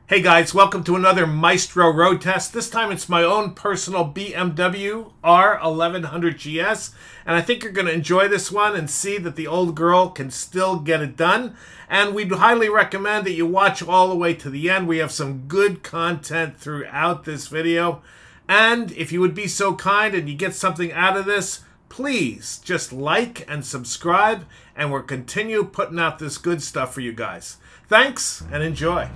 Hey guys, welcome to another Maestro road test. This time it's my own personal BMW R1100GS, and I think you're going to enjoy this one and see that the old girl can still get it done. And we'd highly recommend that you watch all the way to the end. We have some good content throughout this video. And if you would be so kind and you get something out of this, please just like and subscribe, and we'll continue putting out this good stuff for you guys. Thanks and enjoy.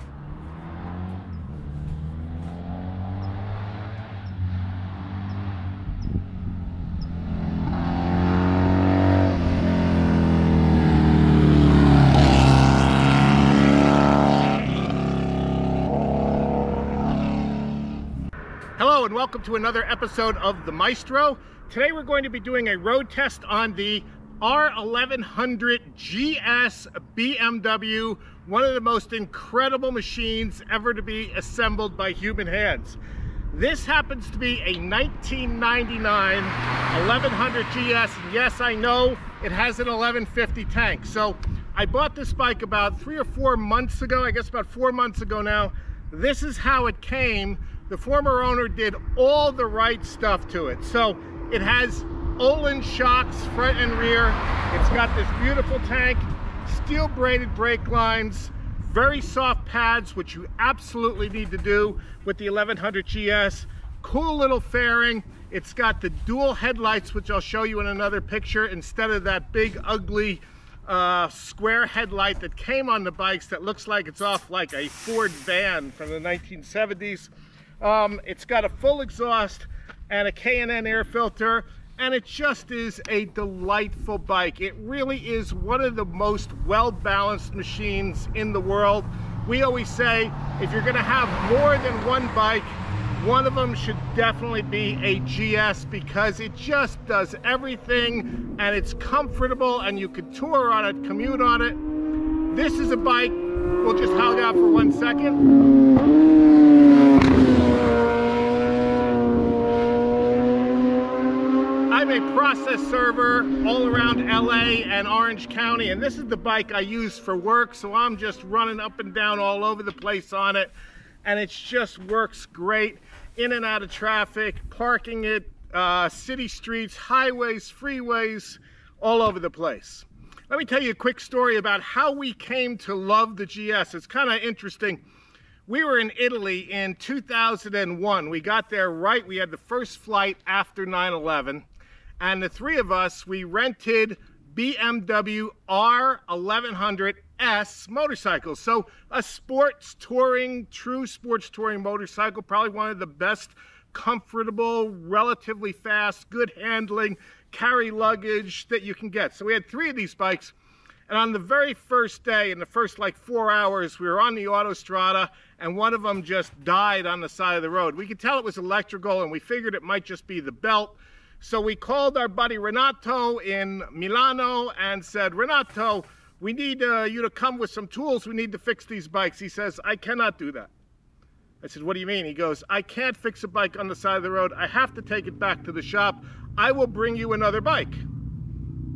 Hello and welcome to another episode of the Maestro. Today we're going to be doing a road test on the R1100GS BMW, one of the most incredible machines ever to be assembled by human hands. This happens to be a 1999 1100GS, and yes, I know it has an 1150 tank. So I bought this bike about 3 or 4 months ago, I guess about 4 months ago now. This is how it came. The former owner did all the right stuff to it. So it has Olin shocks front and rear. It's got this beautiful tank, steel braided brake lines, very soft pads, which you absolutely need to do with the 1100GS. Cool little fairing. It's got the dual headlights, which I'll show you in another picture, instead of that big ugly square headlight that came on the bikes that looks like it's off like a Ford van from the 1970s. It's got a full exhaust and a K&N air filter, and it just is a delightful bike. It really is one of the most well-balanced machines in the world. We always say, if you're gonna have more than one bike, one of them should definitely be a GS, because it just does everything, and it's comfortable, and you can tour on it, commute on it. This is a bike, we'll just hug out for 1 second. I'm a process server all around LA and Orange County, and this is the bike I use for work, so I'm just running up and down all over the place on it, and it just works great in and out of traffic, parking it, city streets, highways, freeways, all over the place. Let me tell you a quick story about how we came to love the GS. It's kind of interesting. We were in Italy in 2001. We got there right, we had the first flight after 9/11. And the three of us, we rented BMW R1100GS motorcycles. So a sports touring, true sports touring motorcycle, probably one of the best, comfortable, relatively fast, good handling, carry luggage that you can get. So we had 3 of these bikes. And on the very first day, in the first like 4 hours, we were on the autostrada, and one of them just died on the side of the road. We could tell it was electrical, and we figured it might just be the belt. So we called our buddy Renato in Milano and said, Renato, we need you to come with some tools. We need to fix these bikes. He says, I cannot do that. I said, what do you mean? He goes, I can't fix a bike on the side of the road. I have to take it back to the shop. I will bring you another bike.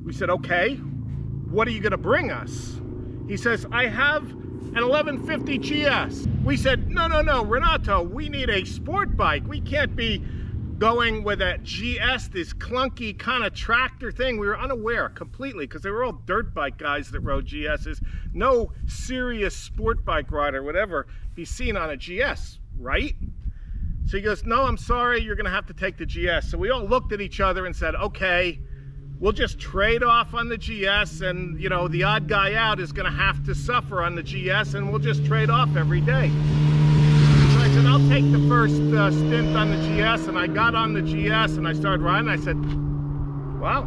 We said, okay, what are you gonna bring us? He says, I have an 1150 GS. We said, no, Renato, we need a sport bike. We can't be going with a GS, this clunky kind of tractor thing. We were unaware completely, because they were all dirt bike guys that rode GSs. No serious sport bike rider would ever be seen on a GS, right? So he goes, no, I'm sorry, you're gonna have to take the GS. So we all looked at each other and said, okay, we'll just trade off on the GS, and you know, the odd guy out is gonna have to suffer on the GS, and we'll just trade off every day. So I said, I'll take the first stint on the GS, and I got on the GS and I started riding. I said, wow,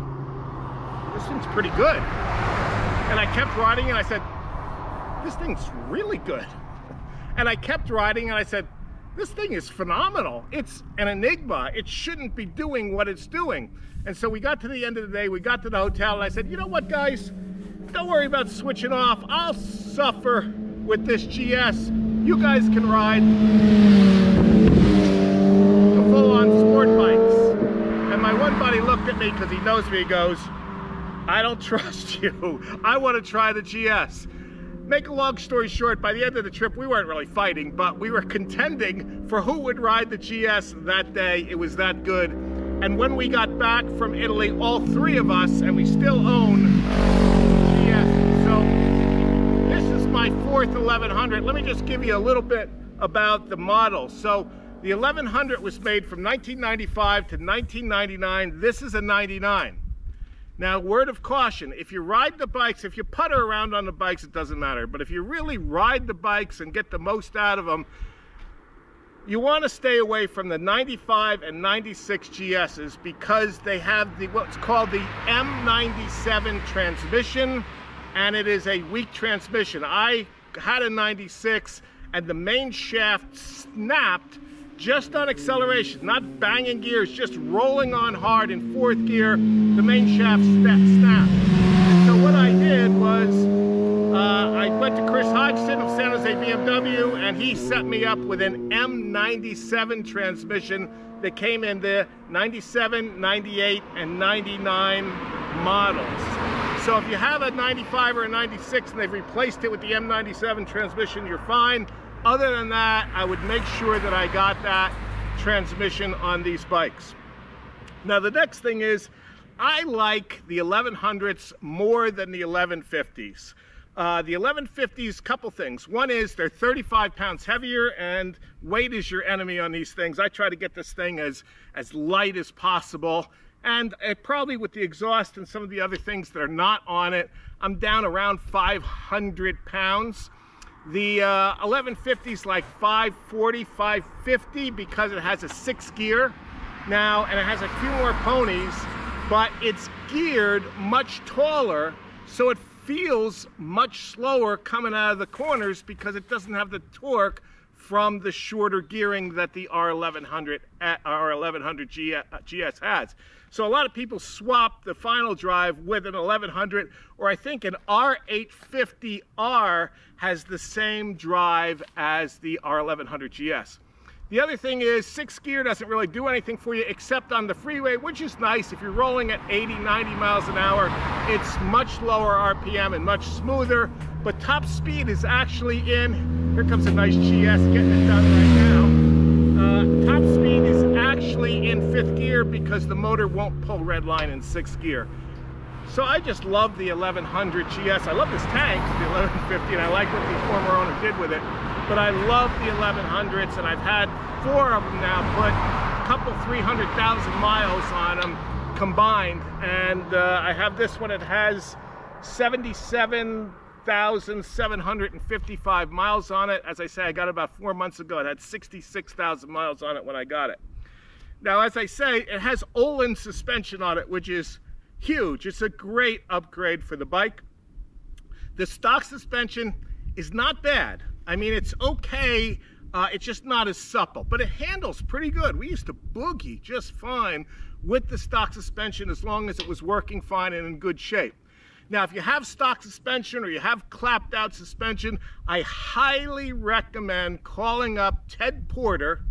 this thing's pretty good. And I kept riding and I said, this thing's really good. And I kept riding and I said, this thing is phenomenal. It's an enigma. It shouldn't be doing what it's doing. And so we got to the end of the day, we got to the hotel, and I said, you know what, guys? Don't worry about switching off. I'll suffer with this GS. You guys can ride the full-on sport bikes. And my one buddy looked at me, because he knows me, he goes, I don't trust you. I want to try the GS. make a long story short, by the end of the trip, we weren't really fighting, but we were contending for who would ride the GS that day. It was that good. And when we got back from Italy, all three of us, and we still own GS. So this is my fourth 1100. Let me just give you a little bit about the model. So the 1100 was made from 1995 to 1999. This is a 99. Now, word of caution, if you ride the bikes, if you putter around on the bikes, it doesn't matter. But if you really ride the bikes and get the most out of them, you want to stay away from the 95 and 96 GSs because they have what's called the M97 transmission, and it is a weak transmission. I had a 96, and the main shaft snapped just on acceleration, not banging gears, just rolling on hard in fourth gear. The main shaft snapped. So what I did was I went to Chris Hodgson of San Jose BMW, and he set me up with an M97 transmission that came in the 97, 98, and 99 models. So if you have a 95 or a 96 and they've replaced it with the M97 transmission, you're fine. Other than that, I would make sure that I got that transmission on these bikes. Now, the next thing is, I like the 1100s more than the 1150s. The 1150s, couple things. One is they're 35 pounds heavier, and weight is your enemy on these things. I try to get this thing as light as possible. And probably with the exhaust and some of the other things that are not on it, I'm down around 500 pounds. The 1150's like 540, 550 because it has a 6-gear now, and it has a few more ponies, but it's geared much taller, so it feels much slower coming out of the corners because it doesn't have the torque from the shorter gearing that the R1100 GS has. So a lot of people swap the final drive with an 1100, or I think an R850R has the same drive as the R1100 GS. The other thing is 6th gear doesn't really do anything for you except on the freeway, which is nice. If you're rolling at 80, 90 miles an hour, it's much lower RPM and much smoother, but top speed is actually in, here comes a nice GS getting it done right now. Top speed is actually in 5th gear because the motor won't pull red line in 6th gear. So I just love the 1100 GS. I love this tank, the 1150, and I like what the former owner did with it. But I love the 1100s, and I've had 4 of them now, put a couple 300,000 miles on them combined. And I have this one, it has 77,755 miles on it. As I say, I got it about 4 months ago. It had 66,000 miles on it when I got it. Now, as I say, it has Olin suspension on it, which is huge. It's a great upgrade for the bike. The stock suspension is not bad. I mean, it's okay. It's just not as supple, but it handles pretty good. We used to boogie just fine with the stock suspension as long as it was working fine and in good shape. Now, if you have stock suspension or you have clapped out suspension, I highly recommend calling up Ted Porter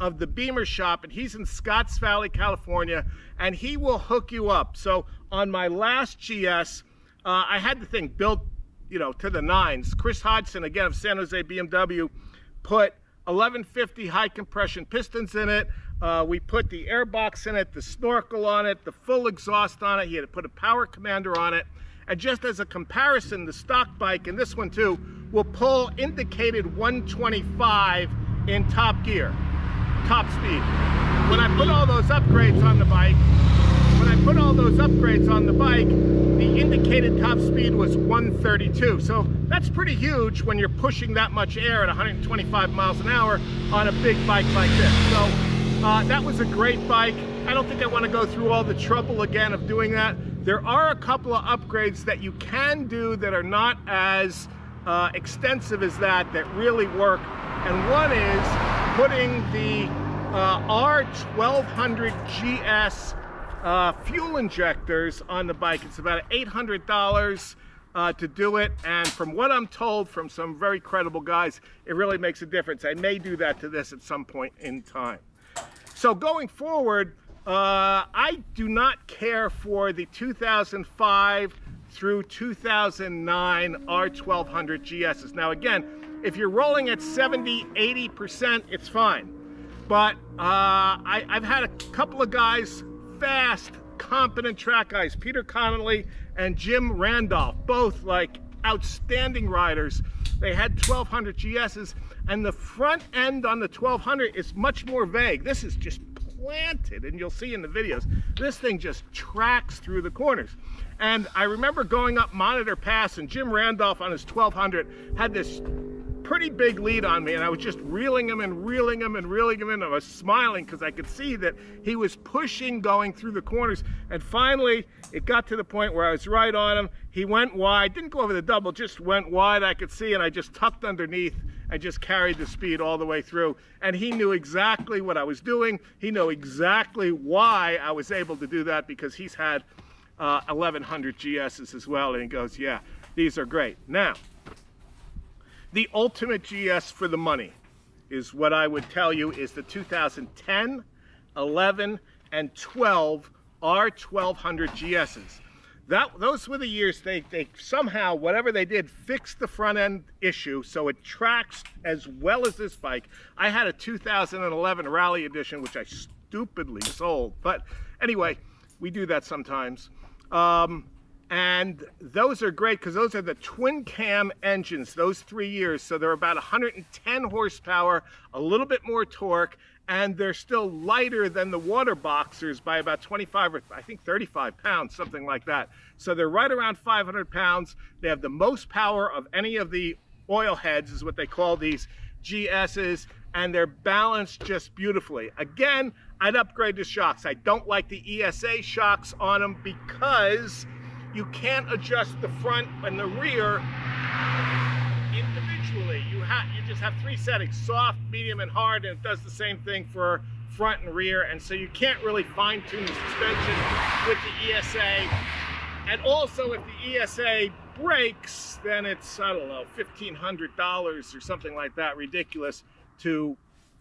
of the Beamer shop, and he's in Scotts Valley, California, and he will hook you up. So on my last GS, I had the thing built, you know, to the nines. Chris Hodgson, again, of San Jose BMW, put 1150 high compression pistons in it. We put the airbox in it, the snorkel on it, the full exhaust on it. He had to put a power commander on it. And just as a comparison, the stock bike, and this one too, will pull indicated 125 in top gear, top speed. When I put all those upgrades on the bike, the indicated top speed was 132. So that's pretty huge when you're pushing that much air at 125 miles an hour on a big bike like this. So that was a great bike. I don't think I want to go through all the trouble again of doing that. There are a couple of upgrades that you can do that are not as extensive as that really work. And one is putting the R1100GS fuel injectors on the bike. It's about $800 to do it, and from what I'm told from some very credible guys, it really makes a difference. I may do that to this at some point in time. So going forward, I do not care for the 2005 through 2009 R1200 GSs. Now again, if you're rolling at 70–80%, it's fine. But I've had a couple of guys, fast, competent track guys, Peter Connolly and Jim Randolph, both like outstanding riders. They had 1200 GSs, and the front end on the 1200 is much more vague. This is just planted, and you'll see in the videos, this thing just tracks through the corners. And I remember going up Monitor Pass, and Jim Randolph on his 1200 had this pretty big lead on me, and I was just reeling him and reeling him and reeling him in. I was smiling because I could see that he was pushing going through the corners, and finally it got to the point where I was right on him. He went wide, didn't go over the double, just went wide, I could see, and I just tucked underneath and just carried the speed all the way through. And he knew exactly what I was doing. He knew exactly why I was able to do that, because he's had 1100 GSs as well, and he goes, yeah, these are great. Now, the ultimate GS for the money is what I would tell you is the 2010, 11, and 12 R1200 GSs. Those were the years they somehow, whatever they did, fixed the front end issue so it tracks as well as this bike. I had a 2011 Rally Edition, which I stupidly sold. But anyway, we do that sometimes. And those are great because those are the twin cam engines, those 3 years. So they're about 110 horsepower, a little bit more torque, and they're still lighter than the water boxers by about 25 or I think 35 pounds, something like that. So they're right around 500 pounds. They have the most power of any of the oil heads, is what they call these GSs, and they're balanced just beautifully. Again, I'd upgrade the shocks. I don't like the ESA shocks on them because you can't adjust the front and the rear individually. You just have 3 settings: soft, medium, and hard, and it does the same thing for front and rear, and so you can't really fine-tune the suspension with the ESA. And also, if the ESA breaks, then it's, I don't know, $1,500 or something like that, ridiculous to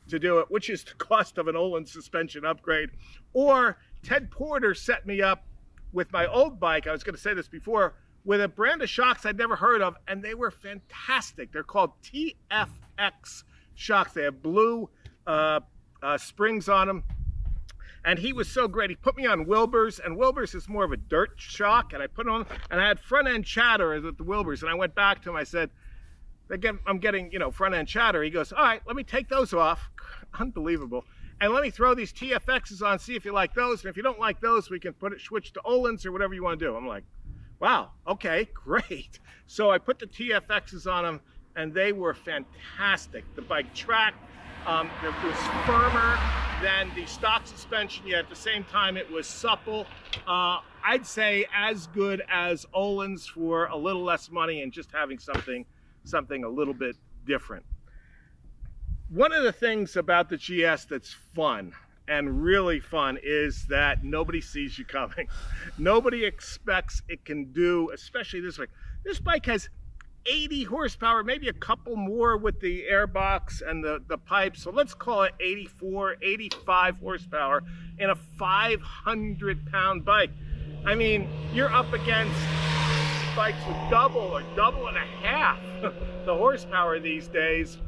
do it, which is the cost of an Olin suspension upgrade. Or Ted Porter set me up with my old bike, I was going to say this before, with a brand of shocks I'd never heard of, and they were fantastic. They're called TFX shocks. They have blue springs on them, and he was so great. He put me on Wilbur's, and Wilbur's is more of a dirt shock, and I put it on, and I had front end chatter with the Wilbur's, and I went back to him, I said, again, I'm getting, you know, front end chatter. He goes, all right, let me take those off. Unbelievable. And let me throw these TFXs on, see if you like those. And if you don't like those, we can switch to Olin's or whatever you want to do. I'm like, wow, okay, great. So I put the TFXs on them, and they were fantastic. The bike tracked. It was firmer than the stock suspension, yet at the same time it was supple. I'd say as good as Olin's for a little less money and just having something a little bit different. One of the things about the GS that's fun, and really fun, is that nobody sees you coming. Nobody expects it can do, especially this bike. This bike has 80 horsepower, maybe a couple more with the airbox and the pipe. So let's call it 84, 85 horsepower in a 500-pound bike. I mean, you're up against bikes with double or double and a half the horsepower these days.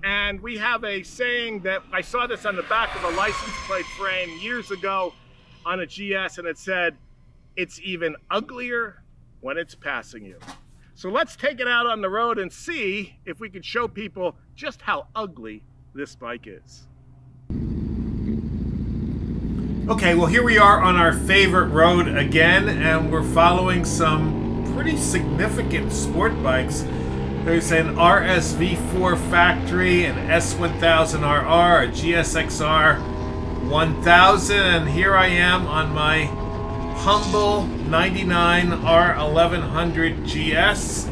And we have a saying that I saw this on the back of a license plate frame years ago on a GS, and it said, it's even uglier when it's passing you. So let's take it out on the road and see if we can show people just how ugly this bike is. Okay, well, here we are on our favorite road again, and we're following some pretty significant sport bikes. There's an RSV4 factory, an S1000RR, a GSXR 1000, and here I am on my humble 99 R1100 GS,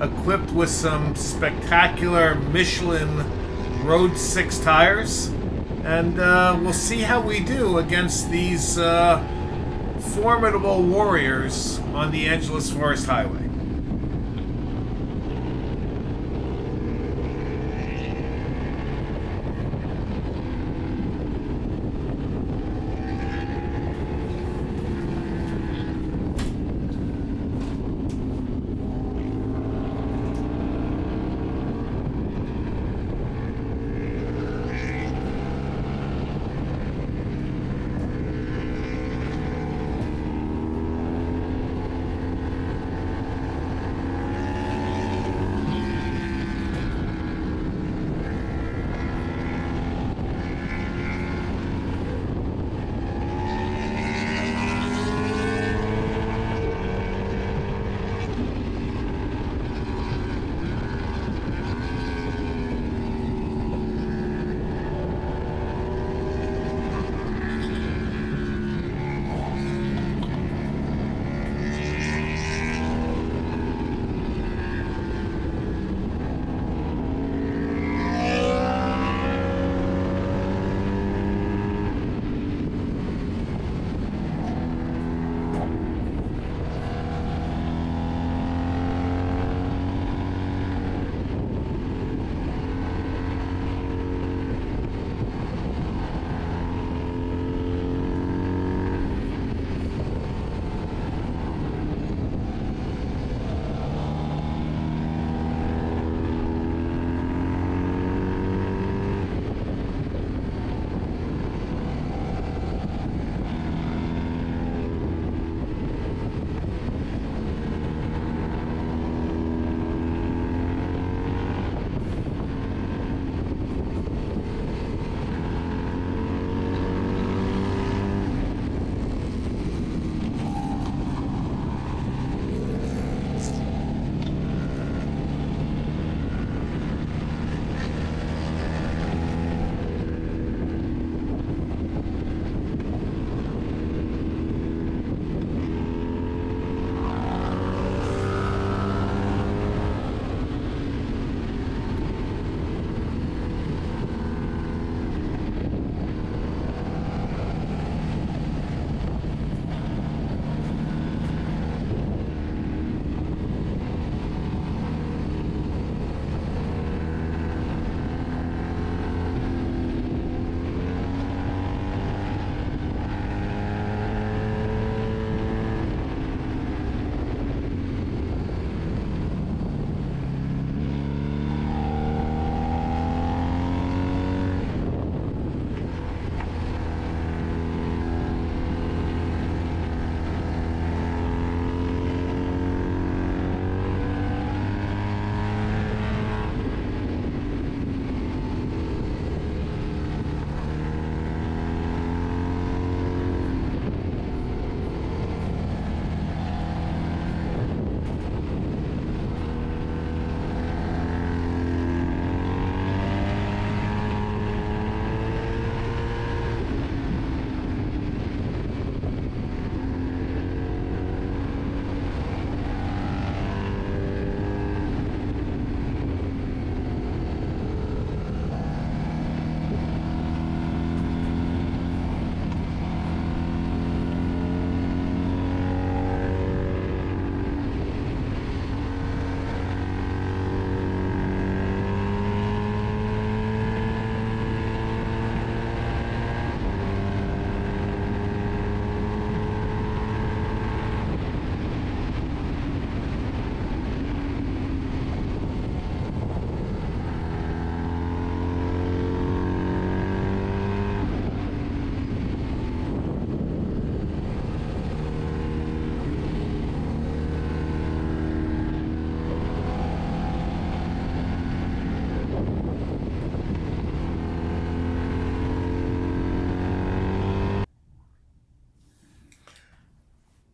equipped with some spectacular Michelin Road 6 tires, and we'll see how we do against these formidable warriors on the Angeles Forest Highway.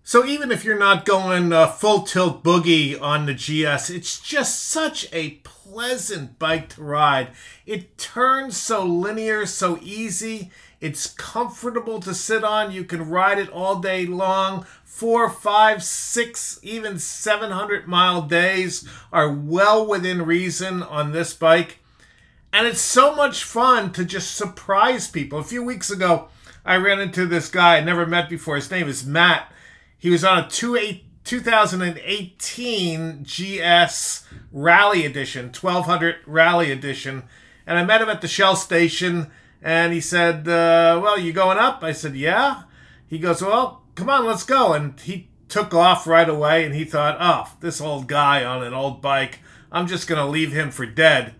So even if you're not going full tilt boogie on the GS, it's just such a pleasant bike to ride. It turns so linear, so easy. It's comfortable to sit on. You can ride it all day long. 4, 5, 6, even 700-mile days are well within reason on this bike. And it's so much fun to just surprise people. A few weeks ago, I ran into this guy I never met before. His name is Matt. He was on a 2018 GS Rally Edition, 1200 Rally Edition. And I met him at the Shell station, and he said, well, you going up? I said, yeah. He goes, well, come on, let's go. And he took off right away, and he thought, oh, this old guy on an old bike, I'm just going to leave him for dead.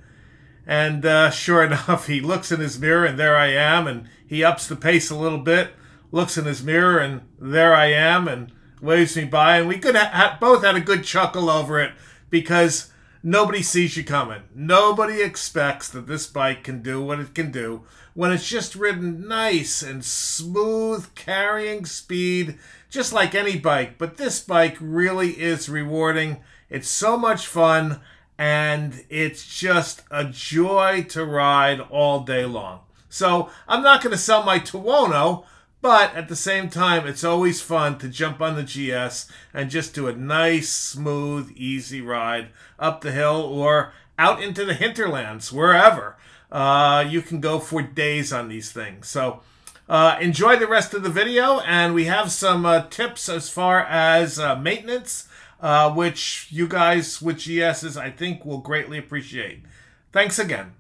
And sure enough, he looks in his mirror, and there I am, and he ups the pace a little bit, looks in his mirror, and there I am, and waves me by. And we could both had a good chuckle over it, because nobody sees you coming. Nobody expects that this bike can do what it can do when it's just ridden nice and smooth, carrying speed, just like any bike. But this bike really is rewarding. It's so much fun, and it's just a joy to ride all day long. So I'm not going to sell my Tuono, but at the same time, it's always fun to jump on the GS and just do a nice, smooth, easy ride up the hill or out into the hinterlands, wherever. You can go for days on these things. So enjoy the rest of the video, and we have some tips as far as maintenance, which you guys with GSs, I think, will greatly appreciate. Thanks again.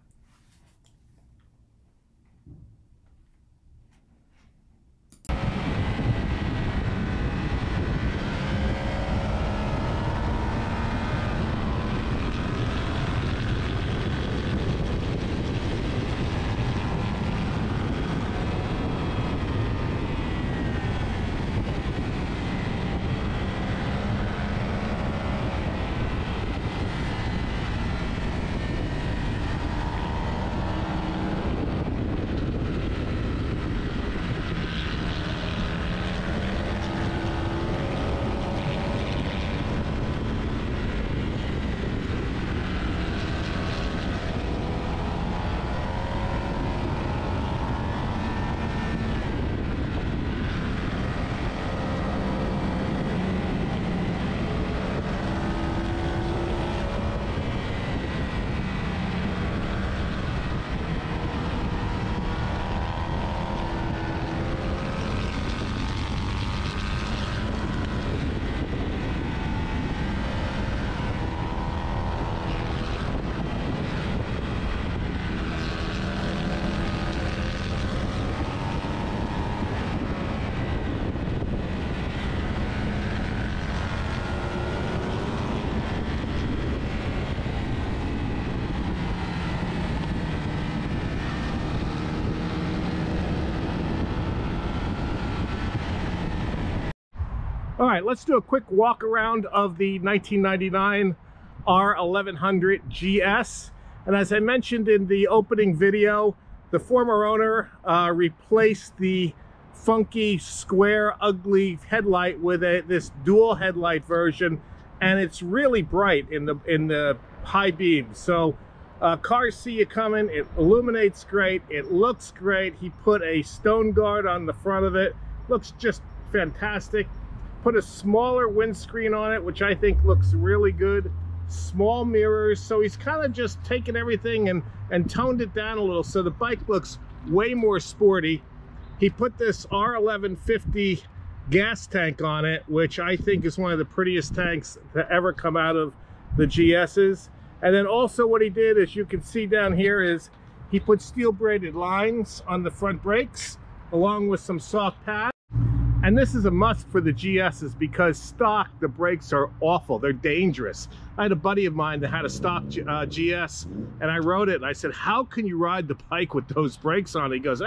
All right, let's do a quick walk around of the 1999 R1100GS. And as I mentioned in the opening video, the former owner replaced the funky, square, ugly headlight with this dual headlight version, and it's really bright in the high beams. So cars see you coming. It illuminates great. It looks great. He put a stone guard on the front of it. Looks just fantastic. Put a smaller windscreen on it, which I think looks really good. Small mirrors, so he's kind of just taken everything and toned it down a little, so the bike looks way more sporty. He put this R1150 gas tank on it, which I think is one of the prettiest tanks to ever come out of the GS's. And then also what he did, as you can see down here, is he put steel braided lines on the front brakes along with some soft pads. And this is a must for the GS's, because stock, the brakes are awful. They're dangerous. I had a buddy of mine that had a stock GS, and I rode it, and I said, how can you ride the bike with those brakes on? He goes,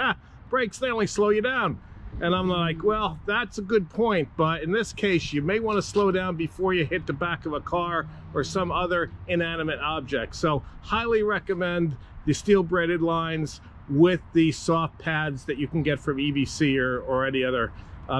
brakes, they only slow you down. And I'm like, well, that's a good point, but in this case, you may want to slow down before you hit the back of a car or some other inanimate object. So highly recommend the steel braided lines with the soft pads that you can get from EBC or any other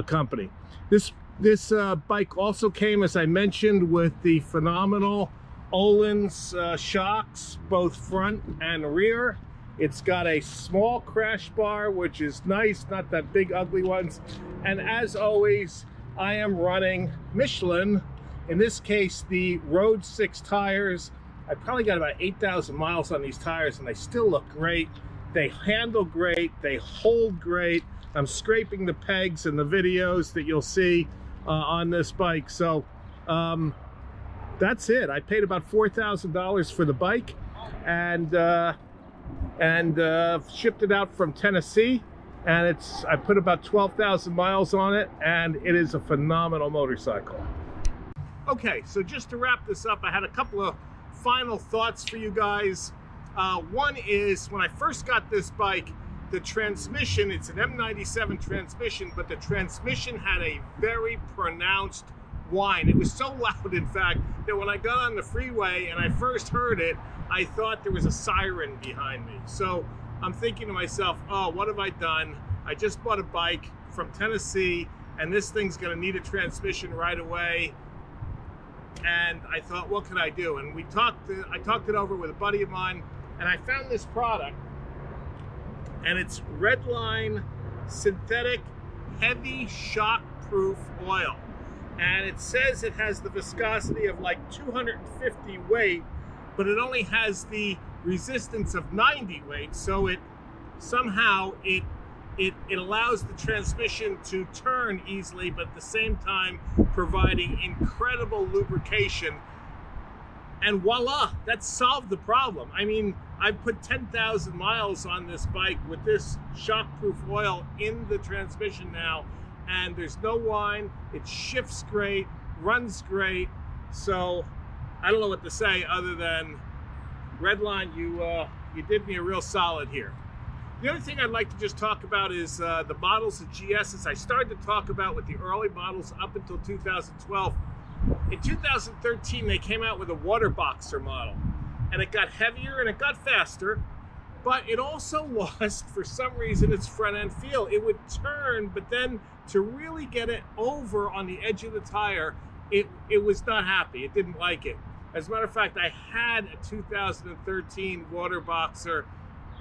company. This This bike also came, as I mentioned, with the phenomenal Öhlins shocks, both front and rear. It's got a small crash bar, which is nice, not that big ugly ones. And as always, I am running Michelin, in this case the Road 6 tires. I probably got about 8,000 miles on these tires and they still look great. They handle great, they hold great. I'm scraping the pegs in the videos that you'll see on this bike. So that's it. I paid about $4,000 for the bike and shipped it out from Tennessee, and I put about 12,000 miles on it, and it is a phenomenal motorcycle. Okay, so just to wrap this up, I had a couple of final thoughts for you guys. One is, when I first got this bike, the transmission, it's an M97 transmission, but the transmission had a very pronounced whine. It was so loud, in fact, that when I got on the freeway and I first heard it, I thought there was a siren behind me. So I'm thinking to myself, oh, what have I done? I just bought a bike from Tennessee and this thing's gonna need a transmission right away. And I thought, what could I do? And I talked it over with a buddy of mine, and I found this product, and it's Redline synthetic heavy shock-proof oil. And it says it has the viscosity of like 250 weight, but it only has the resistance of 90 weight. So it somehow it allows the transmission to turn easily, but at the same time providing incredible lubrication. And voila, that solved the problem. I mean, I've put 10,000 miles on this bike with this shockproof oil in the transmission now, and there's no whine. It shifts great, runs great. So I don't know what to say other than, Redline, you did me a real solid here. The other thing I'd like to just talk about is the models of GSs. I started to talk about with the early models up until 2012. In 2013, they came out with a water boxer model, and it got heavier and it got faster, but it also lost, for some reason, its front end feel. It would turn, but then to really get it over on the edge of the tire, it was not happy. It didn't like it. As a matter of fact, I had a 2013 water boxer,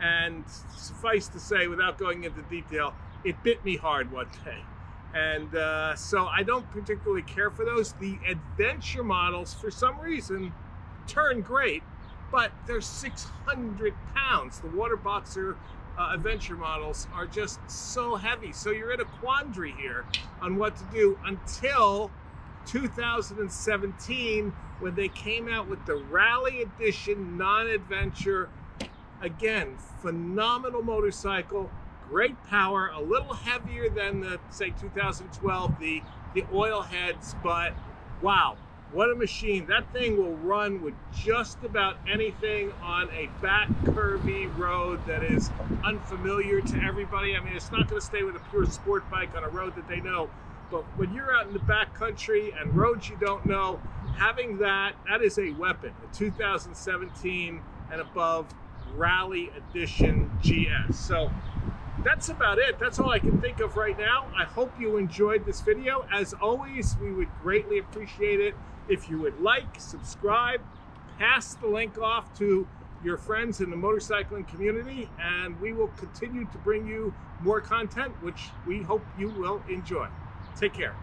and suffice to say, without going into detail, it bit me hard one day. And so I don't particularly care for those. The adventure models, for some reason, turn great, but they're 600 pounds. The water boxer adventure models are just so heavy. So you're in a quandary here on what to do until 2017, when they came out with the Rally Edition non-adventure. Again, phenomenal motorcycle, great power, a little heavier than the, say, 2012, the oil heads, but wow, what a machine. That thing will run with just about anything on a back curvy road that is unfamiliar to everybody. I mean, it's not going to stay with a pure sport bike on a road that they know, but when you're out in the back country and roads you don't know, having that is a weapon. A 2017 and above Rally Edition GS. So that's about it. That's all I can think of right now. I hope you enjoyed this video. As always, we would greatly appreciate it if you would like, subscribe, pass the link off to your friends in the motorcycling community, and we will continue to bring you more content, which we hope you will enjoy. Take care.